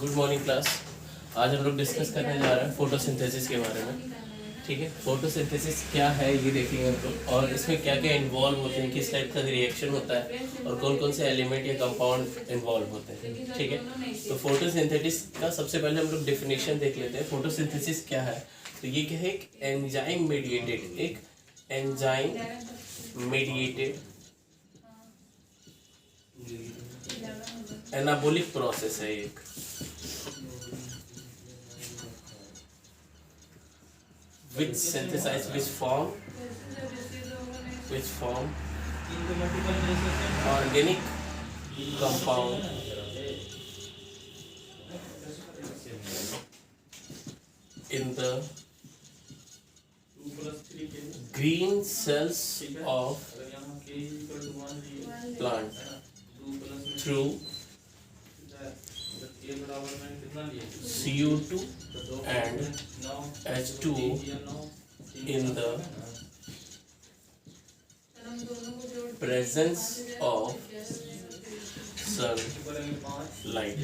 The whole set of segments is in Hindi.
Good morning class. आज हम लोग डिस्कस करने जा रहे हैं फोटोसिंथेसिस के बारे में। ठीक है, फोटोसिंथेसिस क्या है ये देखेंगे हम लोग, और इसमें क्या क्या इन्वॉल्व होते हैं, किस टाइप का रिएक्शन होता है और कौन कौन से एलिमेंट या कंपाउंड इन्वॉल्व होते हैं। ठीक है, तो फोटोसिंथेसिस का सबसे पहले हम लोग डेफिनेशन देख लेते हैं। फोटोसिंथेसिस क्या है, तो ये क्या है, एक एंजाइम मेडिएटेड एनाबॉलिक प्रोसेस है एक। which synthesize which form organic compound in the green cells of plant through CO2 and H2O in the presence of sunlight।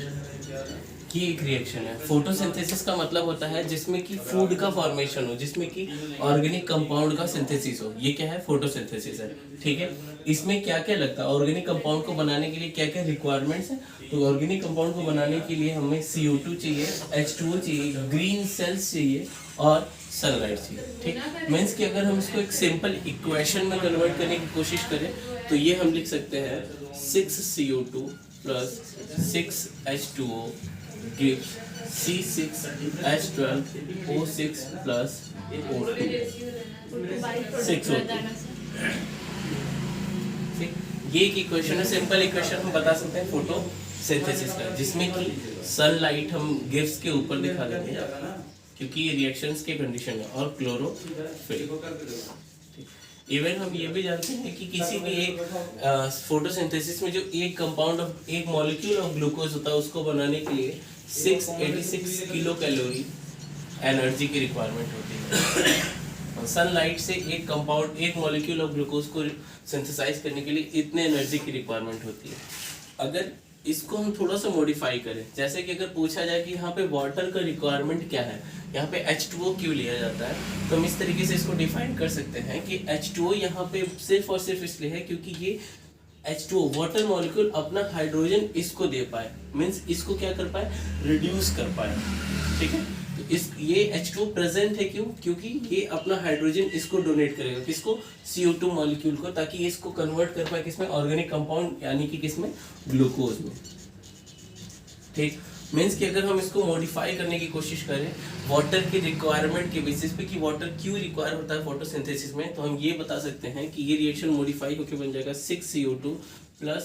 की एक रिएक्शन है। फोटोसिंथेसिस का मतलब होता है जिसमें कि फूड का फॉर्मेशन हो, जिसमें कि ऑर्गेनिक कंपाउंड का सिंथेसिस हो, ये क्या है, फोटोसिंथेसिस है। ठीक है, इसमें क्या क्या लगता है, ऑर्गेनिक कंपाउंड को बनाने के लिए क्या क्या रिक्वायरमेंट्स है। तो ऑर्गेनिक कंपाउंड को बनाने के लिए हमें CO2 चाहिए, H2O चाहिए, ग्रीन सेल्स चाहिए और सनलाइट चाहिए। ठीक, मीन्स कि अगर हम इसको एक सिंपल इक्वेशन में कन्वर्ट करने की कोशिश करें तो ये हम लिख सकते हैं 6CO2 plus 6H2O gives C6H12O6 plus O2 6O2। ये एक इक्वेशन है, सिंपल इक्वेशन हम बता सकते हैं फोटोसिंथेसिस का, जिसमें कि सनलाइट हम गिव्स के ऊपर दिखा देते हैं क्योंकि ये रिएक्शंस के कंडीशन है, और क्लोरोफिल। इवन हम ये भी जानते हैं कि किसी भी एक फोटोसिंथेसिस में जो एक कंपाउंड एक मॉलिक्यूल ऑफ ग्लूकोज होता है उसको बनाने के लिए 686 किलो कैलोरी एनर्जी की रिक्वायरमेंट होती है। सनलाइट से एक कंपाउंड एक मॉलिक्यूल ऑफ ग्लूकोज को सिंथेसाइज करने के लिए इतने एनर्जी की रिक्वायरमेंट होती है। अगर इसको हम थोड़ा सा मॉडिफाई करें, जैसे कि अगर पूछा जाए कि यहाँ पे वाटर का रिक्वायरमेंट क्या है, यहाँ पे H2O क्यों लिया जाता है, तो हम इस तरीके से इसको डिफाइन कर सकते हैं कि H2O यहाँ पे सिर्फ और सिर्फ इसलिए है क्योंकि ये H2O वाटर मॉलिक्यूल अपना हाइड्रोजन इसको दे पाए, मीन्स इसको क्या कर पाए, रिड्यूस कर पाए। ठीक है, तो इस ये H2O प्रेजेंट है क्यों, क्योंकि ये अपना हाइड्रोजन इसको डोनेट करेगा, किसको, CO2 मॉलिक्यूल को, ताकि इसको कन्वर्ट कर पाए किसमें, ऑर्गेनिक कंपाउंड यानी कि किसमें, ग्लूकोज में। ठीक, मीन्स कि अगर हम इसको मॉडिफाई करने की कोशिश करें वाटर की रिक्वायरमेंट के बेसिस पे कि वाटर क्यों रिक्वायर होता है फोटोसिंथेसिस में, तो हम ये बता सकते हैं कि ये रिएक्शन मॉडिफाई होकर बन जाएगा 6CO2 plus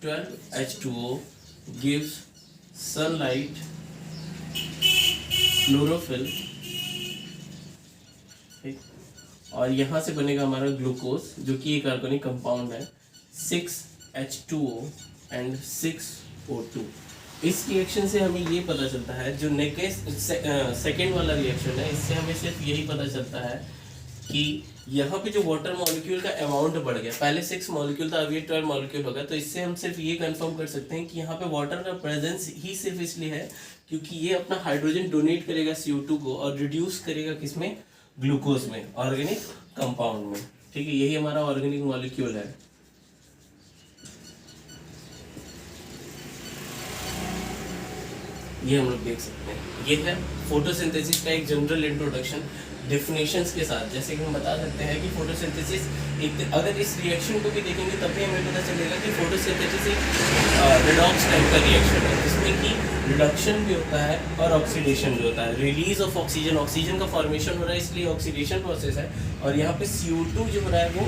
12H2O gives sunlight, chlorophyll. ठीक, और यहाँ से बनेगा हमारा ग्लूकोज जो कि एक ऑर्गेनिक कंपाउंड है, 6H2O and 6O2। इस रिएक्शन से हमें ये पता चलता है, जो नेक्स्ट सेकेंड वाला रिएक्शन है, इससे हमें सिर्फ यही पता चलता है कि यहाँ पे जो वाटर मॉलिक्यूल का अमाउंट बढ़ गया, पहले 6 मॉलिक्यूल था, अब ये 12 मॉलिक्यूल होगा। तो इससे हम सिर्फ ये कंफर्म कर सकते हैं कि यहाँ पे वाटर का प्रेजेंस ही सिर्फ इसलिए है क्योंकि ये अपना हाइड्रोजन डोनेट करेगा CO2 को और रिड्यूस करेगा किसमें, ग्लूकोज में, ऑर्गेनिक कंपाउंड में। ठीक है, यही हमारा ऑर्गेनिक मॉलिक्यूल है। ये हम लोग देख सकते हैं, ये है फोटोसिंथेसिस का एक जनरल इंट्रोडक्शन डेफिनेशंस के साथ। जैसे कि हम बता सकते हैं कि फोटोसिंथेसिस एक, अगर इस रिएक्शन को भी देखेंगे तब भी हमें पता चलेगा कि फोटोसिंथेसिस एक रिडॉक्स टाइप का रिएक्शन है, जिसमें कि रिडक्शन भी होता है और ऑक्सीडेशन भी होता है। रिलीज ऑफ ऑक्सीजन, ऑक्सीजन का फॉर्मेशन हो रहा है इसलिए ऑक्सीडेशन प्रोसेस है, और यहाँ पे CO2 जो हो रहा है वो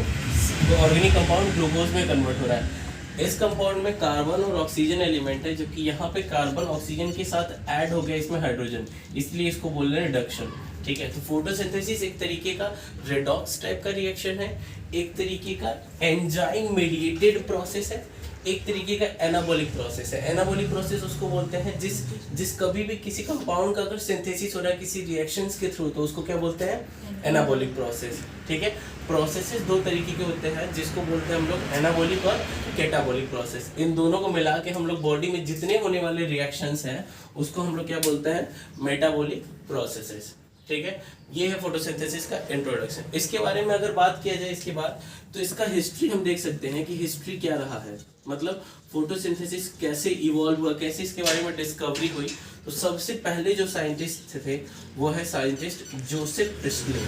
ऑर्गेनिक कंपाउंड ग्लूकोज में कन्वर्ट हो रहा है। इस कंपाउंड में कार्बन और ऑक्सीजन एलिमेंट है, जबकि यहाँ पे कार्बन ऑक्सीजन के साथ ऐड हो गया इसमें हाइड्रोजन, इसलिए इसको बोल रहे हैं रिडक्शन। ठीक है, तो फोटोसिंथेसिस एक तरीके का रेडॉक्स टाइप का रिएक्शन है, एक तरीके का एंजाइम मेडिएटेड प्रोसेस है, एक तरीके का एनाबॉलिक प्रोसेस है। एनाबॉलिक प्रोसेस उसको बोलते हैं जिस कभी भी किसी कंपाउंड का अगर सिंथेसिस हो रहा है किसी रिएक्शंस के थ्रू, तो उसको क्या बोलते हैं? Anabolic process. ठीक है, प्रोसेसेस दो तरीके के होते हैं जिसको बोलते हैं हम लोग एनाबॉलिक और कैटाबॉलिक प्रोसेस। इन दोनों को मिला के हम लोग बॉडी में जितने होने वाले रिएक्शंस हैं उसको हम लोग क्या बोलते हैं? Metabolic processes. ठीक है, ये है फोटोसिंथेसिस का इंट्रोडक्शन। इसके बारे में अगर बात किया जाए इसके बाद, तो इसका हिस्ट्री हम देख सकते हैं कि हिस्ट्री क्या रहा है, मतलब फोटोसिंथेसिस कैसे इवॉल्व हुआ, कैसे इसके बारे में डिस्कवरी हुई। तो सबसे पहले जो साइंटिस्ट थे वो है साइंटिस्ट जोसेफ प्रिस्टले।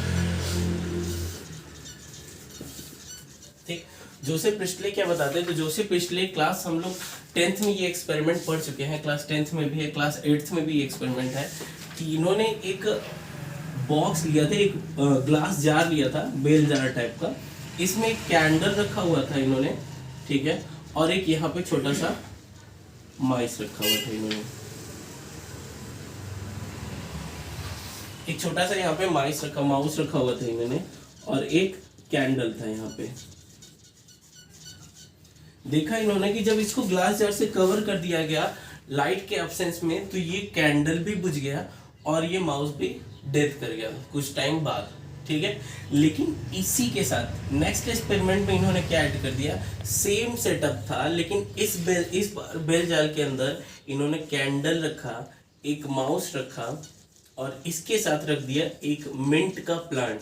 ठीक, जोसेफ प्रिस्टले क्या बताते हैं? तो जोसेफ प्रिस्टले क्लास हम लोग 10th में ये एक्सपेरिमेंट पढ़ चुके हैं, क्लास 10th में भी है, क्लास 8th में भी ये एक्सपेरिमेंट है कि इन्होंने एक बॉक्स लिया था, एक ग्लास जार लिया था, बेल जार टाइप का। इसमें एक कैंडल रखा हुआ था इन्होंने, ठीक है, और एक यहाँ पे छोटा सा माइस रखा हुआ था इन्होंने, एक छोटा सा यहाँ पे माउस रखा हुआ था इन्होंने, और एक कैंडल था यहाँ पे। देखा इन्होंने कि जब इसको ग्लास जार से कवर कर दिया गया लाइट के एब्सेंस में, तो ये कैंडल भी बुझ गया और ये माउस भी डेथ कर गया कुछ टाइम बाद। ठीक है, लेकिन इसी के साथ नेक्स्ट एक्सपेरिमेंट में इन्होंने क्या ऐड कर दिया? सेम सेटअप था, लेकिन इस बेल जार के अंदर इन्होंने कैंडल रखा, एक माउस रखा, और इसके साथ रख दिया एक मिंट का प्लांट।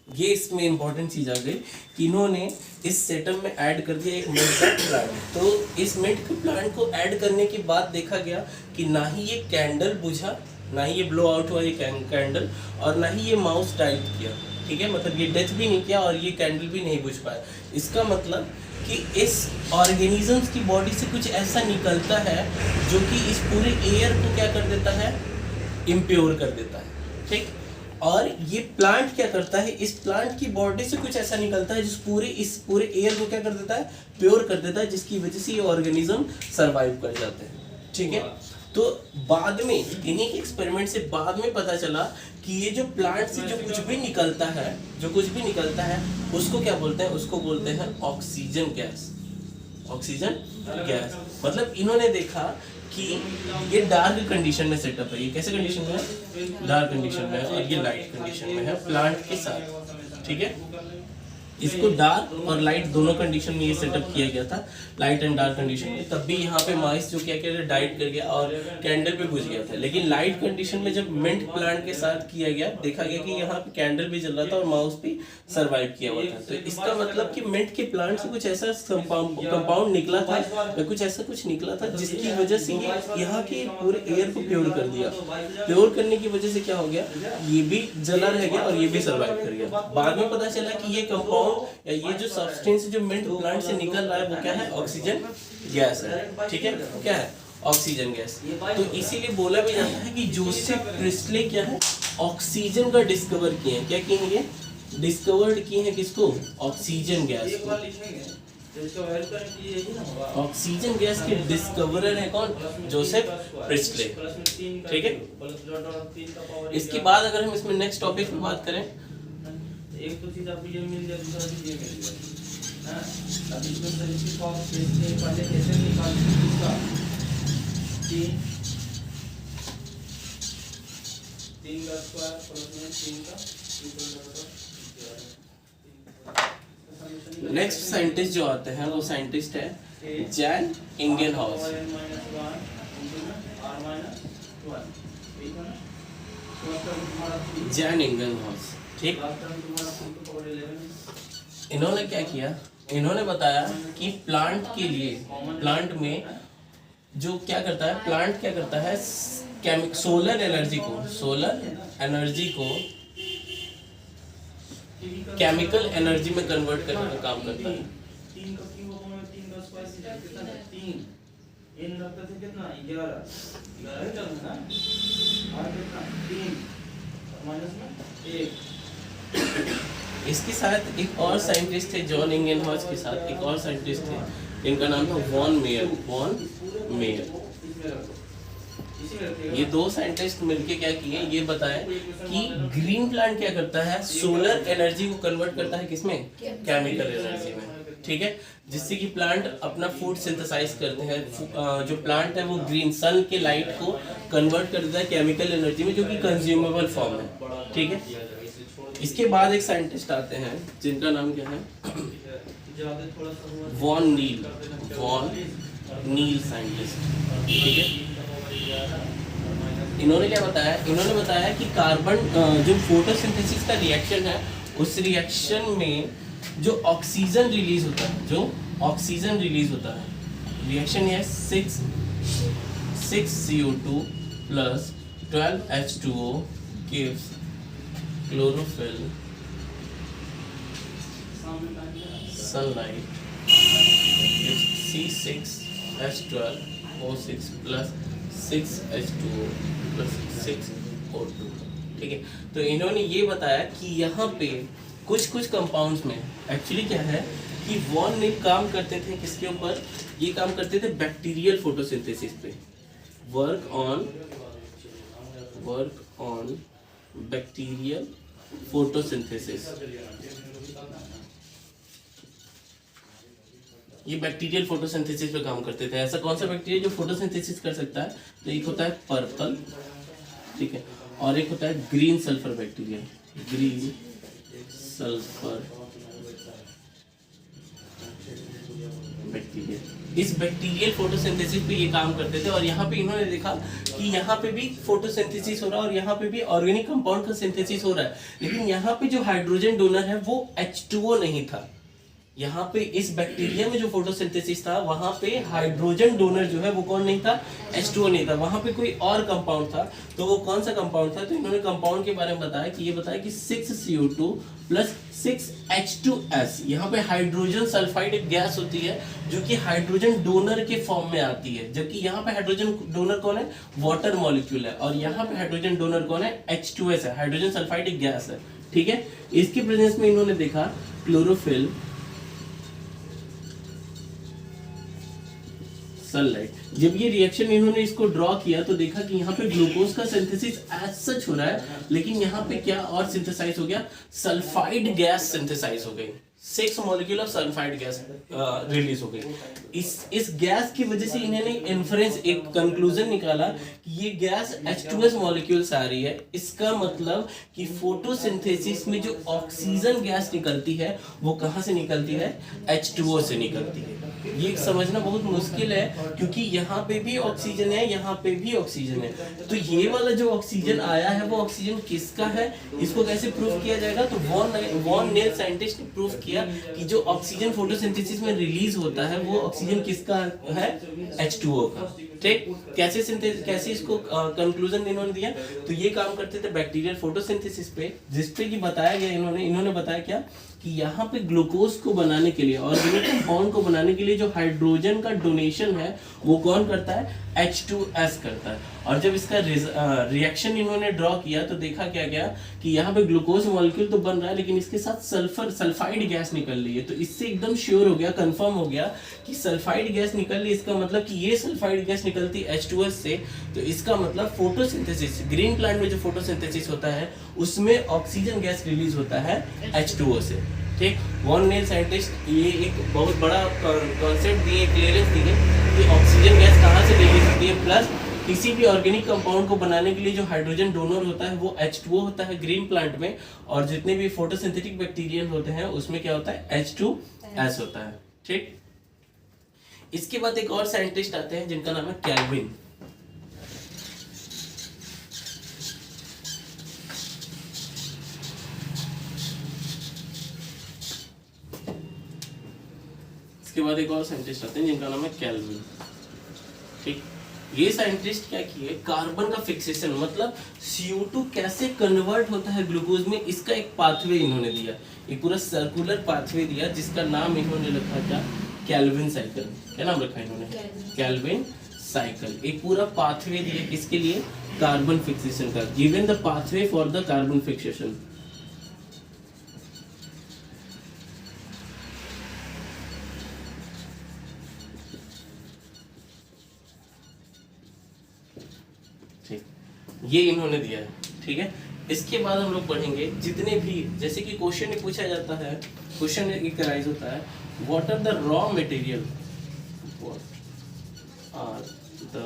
ये इसमें इंपॉर्टेंट चीज आ गई कि इन्होंने इस सेटअप में ऐड कर दिया एक मिंट का प्लांट। तो इस मिंट के प्लांट को ऐड करने के बाद देखा गया कि ना ही ये कैंडल बुझा, ना ही ये ब्लो आउट हुआ ये कैंडल, और ना ही ये माउस डाइट किया। ठीक है, मतलब ये डेथ भी नहीं किया और ये कैंडल भी नहीं बुझ पाया। इसका मतलब कि इस ऑर्गेनिजम्स की बॉडी से कुछ ऐसा निकलता है जो कि इस पूरे एयर को क्या कर देता है? इम्प्योर कर देता है। ठीक, और ये प्लांट क्या करता है? इस प्लांट की बॉडी से कुछ ऐसा निकलता है इस पूरे एयर को क्या कर देता है? प्योर कर देता है, जिसकी वजह से ये ऑर्गेनिज्म सरवाइव कर जाते हैं। ठीक है, तो बाद में इन्हीं के एक्सपेरिमेंट से बाद में पता चला कि ये जो प्लांट से जो कुछ भी निकलता है उसको क्या बोलते हैं? उसको बोलते हैं ऑक्सीजन गैस। मतलब इन्होंने देखा कि ये डार्क कंडीशन में सेटअप है। ये कैसे कंडीशन में है? डार्क कंडीशन में है, और ये लाइट कंडीशन में है प्लांट के साथ। ठीक है, इसको डार्क और लाइट दोनों कंडीशन में ये सेटअप किया गया था, लाइट एंड डार्क कंडीशन में। तब भी यहाँ पे माइस जो क्या किया, डाइट कर गया और कैंडल पे बुझ गया था। लेकिन लाइट कंडीशन में जब मिंट प्लांट के साथ किया गया, देखा गया कि यहाँ पे कैंडल भी जल रहा था और माउस भी सरवाइव किया हुआ था। तो इसका मतलब कि मिंट के प्लांट से कुछ ऐसा कंपाउंड निकला था या कुछ निकला था जिसकी वजह से ये यहाँ के पूरे एयर को प्योर कर दिया। प्योर करने की वजह से क्या हो गया? ये भी जला रह गया और ये भी सरवाइव कर गया। बाद में पता चला कि ये कंपाउंड या ये जो सब्सटेंस जो मिंट प्लांट से निकल रहा है वो क्या है? ऑक्सीजन गैस है। ठीक है, क्या है? Oxygen gas. तो इसीलिए बोला भी जाता है कि जोसेफ प्रिस्टले क्या है? ऑक्सीजन का डिस्कवर किए हैं। क्या किए हैं? ये डिस्कवर्ड किए हैं किसको? ऑक्सीजन गैस को। ऑक्सीजन गैस के डिस्कवरर है कौन? Joseph Presley. ठीक है, इसके बाद अगर हम इसमें नेक्स्ट टॉपिक पे बात करें, एक तो चीज आपको ये मिल जाए, दूसरा चीज ये मिल जाए। अब इसमें तरीके का पहले कैसे निकालते हैं इसका? 3 का स्क्वायर प्लस में 3 का नेक्स्ट साइंटिस्ट जो आते हैं वो साइंटिस्ट है जैन इंगेनहाउस। जैन इंगेनहाउस। ठीक, इन्होंने क्या किया? इन्होंने बताया कि प्लांट के लिए, प्लांट में जो क्या करता है, प्लांट क्या करता है? सोलर एनर्जी को केमिकल एनर्जी में कन्वर्ट करने का काम करता है। 3 का क्यूब होगा 3 का स्क्वायर कितना है? 3 इन रखते थे कितना? 11 चल ना, और कितना? 3 माइनस में 1। इसके साथ एक और साइंटिस्ट थे जॉन इंगेनहाउस के साथ एक और साइंटिस्ट थे, इनका नाम था वॉन मेयर। इसी में रखिएगा। ये दो साइंटिस्ट मिलके क्या किए, ये बताया कि ग्रीन प्लांट क्या करता है, सोलर एनर्जी को कन्वर्ट करता है किसमें, केमिकल एनर्जी में, ठीक है, जिससे कि प्लांट अपना फूड सिंथेसाइज करते हैं। जो प्लांट है वो ग्रीन सन के लाइट को कन्वर्ट कर देता है केमिकल एनर्जी में, जो कि कंज्यूमेबल फॉर्म है, ठीक है। इसके बाद एक साइंटिस्ट आते हैं जिनका नाम क्या है, वॉन नील साइंटिस्ट, ठीक है। इन्होंने क्या बताया, इन्होंने बताया कि कार्बन जो फोटोसिंथेसिस का रिएक्शन है, उस रिएक्शन में जो ऑक्सीजन रिलीज होता है, रिएक्शन है 6 CO2 plus 12 H2O gives chlorophyll, sunlight gives C6H12O6 plus 6H2O plus 6O2, ठीक है। तो इन्होंने ये बताया कि यहाँ पे कुछ कंपाउंड्स में एक्चुअली क्या है कि वॉन नील काम करते थे किसके ऊपर, ये काम करते थे बैक्टीरियल फोटोसिंथेसिस पे, वर्क ऑन बैक्टीरियल फोटोसिंथेसिस। ये बैक्टीरियल फोटोसिंथेसिस पे काम करते थे। ऐसा कौन सा बैक्टीरिया जो फोटोसिंथेसिस कर सकता है, तो एक होता है पर्पल, ठीक है, और एक होता है green sulphur bacteria, green sulphur bacteria. इस बैक्टीरियल फोटोसिंथेसिस पे ये काम करते थे, और यहाँ पे इन्होंने देखा कि यहाँ पे भी फोटोसिंथेसिस हो रहा है और यहाँ पे भी ऑर्गेनिक कंपाउंड का सिंथेसिस हो रहा है, लेकिन यहाँ पे जो हाइड्रोजन डोनर है वो H2O नहीं था। यहाँ पे इस बैक्टीरिया में जो फोटोसिंथेसिस था वहां पे हाइड्रोजन डोनर जो है वो कौन नहीं था, H2O नहीं था, वहां पे कोई और कंपाउंड था। तो वो कौन सा कंपाउंड था, तो इन्होंने कंपाउंड के बारे में बताया कि ये बताया कि 6 CO2 प्लस 6 H2S। यहाँ पे हाइड्रोजन सल्फाइड एक गैस होती है जो कि हाइड्रोजन डोनर के फॉर्म में आती है, जबकि यहाँ पे हाइड्रोजन डोनर कौन है, वाटर मॉलिक्यूल है, और यहाँ पे हाइड्रोजन डोनर कौन है, H2S है, हाइड्रोजन सल्फाइड एक गैस है, ठीक है। इसके प्रेजेंस में इन्होंने देखा क्लोरोफिल, सनलाइट। जब ये रिएक्शन इन्होंने इसको ड्रॉ किया तो देखा कि यहाँ पे ग्लूकोज का सिंथेसिस एज सच हो रहा है, लेकिन यहाँ पे क्या और सिंथेसाइज हो गया, सल्फाइड गैस सिंथेसाइज हो गई, 6 molecule of sulphide gas release हो गई। इस गैस की वजह से इन्होंने इन्फरेंस, एक कंक्लूजन निकाला कि ये गैस H2S मॉलिक्यूल से आ रही है। इसका मतलब कि फोटोसिंथेसिस में जो ऑक्सीजन गैस निकलती है वो कहाँ से निकलती है, H2O से निकलती है। ये समझना बहुत मुश्किल है क्योंकि यहाँ पे भी ऑक्सीजन है, यहाँ पे भी ऑक्सीजन है, तो ये वाला जो ऑक्सीजन आया है वो ऑक्सीजन किसका है, इसको कैसे प्रूव किया जाएगा, तो वॉन नील साइंटिस्ट ने प्रूव किया कि जो ऑक्सीजन फोटोसिंथेसिस में रिलीज होता है वो ऑक्सीजन किसका है, H2O का, ठीक। कैसे इसको कंक्लूजन इन्होंने दिया, तो ये काम करते थे बैक्टीरियल फोटोसिंथेसिस पे, जिसपे कि बताया गया, इन्होंने बताया क्या कि यहाँ पे ग्लूकोज को बनाने के लिए, ऑर्गेनिक कंपाउंड को बनाने के लिए जो हाइड्रोजन का डोनेशन है वो कौन करता है, H2S करता है। और जब इसका रिएक्शन इन्होंने ड्रॉ किया तो देखा क्या गया कि यहाँ पे ग्लूकोज मॉलिक्यूल तो बन रहा है लेकिन इसके साथ सल्फाइड गैस निकल रही है। तो इससे एकदम श्योर हो गया, कंफर्म हो गया कि सल्फाइड गैस निकल रही है, इसका मतलब कि ये सल्फाइड गैस निकलती है H2S से, तो इसका मतलब फोटोसिंथेसिस, ग्रीन प्लांट में जो फोटोसिंथेसिस होता है उसमें ऑक्सीजन गैस रिलीज होता है H2O से, ठीक। वॉन नील साइंटिस्ट ये एक बहुत बड़ा कॉन्सेप्ट दिए, क्लियरेंस दिए कि ऑक्सीजन गैस कहाँ से रिलीज होती है, प्लस किसी भी ऑर्गेनिक कंपाउंड को बनाने के लिए जो हाइड्रोजन डोनर होता है वो H2O होता है ग्रीन प्लांट में, और जितने भी फोटोसिंथेटिक बैक्टीरियल होते हैं उसमें क्या होता है, H2S होता है, ठीक। इसके बाद एक और साइंटिस्ट आते हैं जिनका नाम है कैल्विन। इसके बाद एक और साइंटिस्ट आते हैं जिनका नाम है कैल्विन, ठीक। ये साइंटिस्ट क्या किए, कार्बन का फिक्सेशन, मतलब CO2 कैसे कन्वर्ट होता है ग्लूकोज में, इसका एक पाथवे इन्होंने दिया, एक पूरा सर्कुलर पाथवे दिया जिसका नाम इन्होंने रखा था कैल्विन साइकिल। क्या नाम रखा इन्होंने, कैल्विन साइकिल। एक पूरा पाथवे दिया किसके लिए, कार्बन फिक्सेशन का, given the pathway for the carbon fixation. ठीक, ये इन्होंने दिया है, ठीक है। इसके बाद हम लोग पढ़ेंगे जितने भी, जैसे कि क्वेश्चन में पूछा जाता है, क्वेश्चन एक राइज होता है, what are the raw material, what are the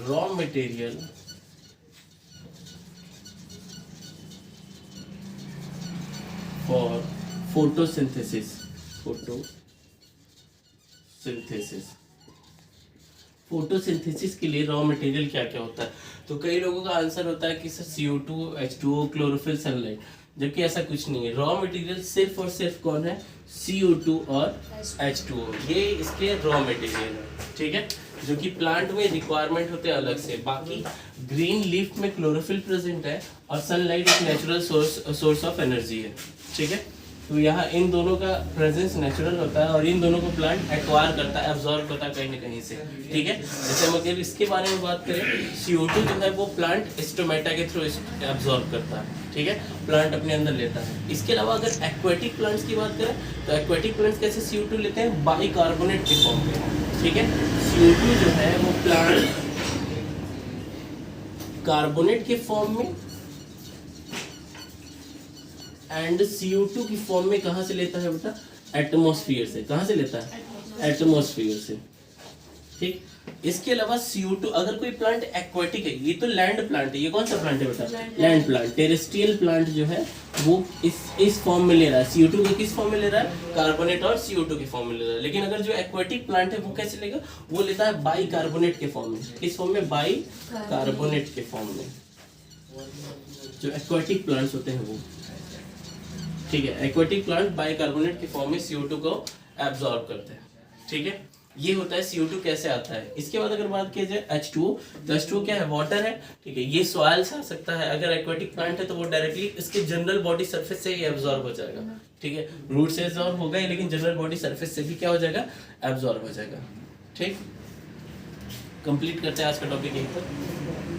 raw material for photosynthesis, photosynthesis के लिए रॉ मटेरियल क्या क्या होता है। तो कई लोगों का आंसर होता है कि sir CO2, H2O, chlorophyll, sunlight, जबकि ऐसा कुछ नहीं है। रॉ मटेरियल सिर्फ और सिर्फ कौन है, CO2 और H2O, ये इसके रॉ मटेरियल है, ठीक है, जो कि प्लांट में रिक्वायरमेंट होते हैं अलग से। बाकी ग्रीन लीफ में क्लोरोफिल प्रेजेंट है और सनलाइट एक नेचुरल सोर्स ऑफ एनर्जी है, ठीक है। तो यहाँ इन दोनों का प्रेजेंस नेचुरल होता है और इन दोनों को प्लांट एक्वायर करता है, एब्जॉर्ब करता है कहीं ना कहीं से, ठीक है। जैसे हम अगर इसके बारे में बात करें, CO2 जो है वो प्लांट स्टोमेटा के थ्रू एब्जॉर्ब करता है, ठीक है, प्लांट अपने अंदर लेता है। इसके अलावा अगर एक्वेटिक प्लांट्स की बात करें तो एक्वेटिक प्लांट्स कैसे CO2 लेते हैं, बाइकार्बोनेट के फॉर्म में, ठीक है। CO2 जो है वो प्लांट कार्बोनेट के फॉर्म में एंड CO2 की फॉर्म में कहां से लेता है बेटा, एटमॉस्फेयर से। कहां से लेता है, एटमॉस्फेयर से, ठीक। इसके अलावा CO2, अगर कोई प्लांट एक्वेटिक है, ये तो लैंड प्लांट है, ये कौन सा प्लांट है बेटा, लैंड प्लांट, टेरेस्ट्रियल प्लांट जो है वो इस फॉर्म में ले रहा है, CO2 को किस फॉर्म में ले रहा है, कार्बोनेट और CO2 के फॉर्म में ले रहा है। लेकिन अगर जो एक्वेटिक प्लांट है वो कैसे लेगा, वो लेता है बाइकार्बोनेट के फॉर्म में। किस फॉर्म में, बाइकार्बोनेट के फॉर्म में, जो एक्वेटिक प्लांट्स होते हैं वो, ठीक है। एक्वेटिक प्लांट बाइकार्बोनेट के फॉर्म में CO2 को एब्जॉर्ब करते हैं, ठीक है। ये होता है CO2 कैसे आता है। इसके बाद अगर बात की जाए H2O, तो H2O क्या है, वाटर है, ठीक है। ये सॉइल से आ सकता है, अगर एक्वेटिक प्लांट है तो वो डायरेक्टली इसके जनरल बॉडी सरफेस से ही एब्जॉर्ब हो जाएगा, ठीक है। रूट से एब्जॉर्ब होगा ही, लेकिन जनरल बॉडी सरफेस से भी क्या हो जाएगा, एब्जॉर्ब हो जाएगा, ठीक। कंप्लीट करते हैं आज का टॉपिक यहीं पर।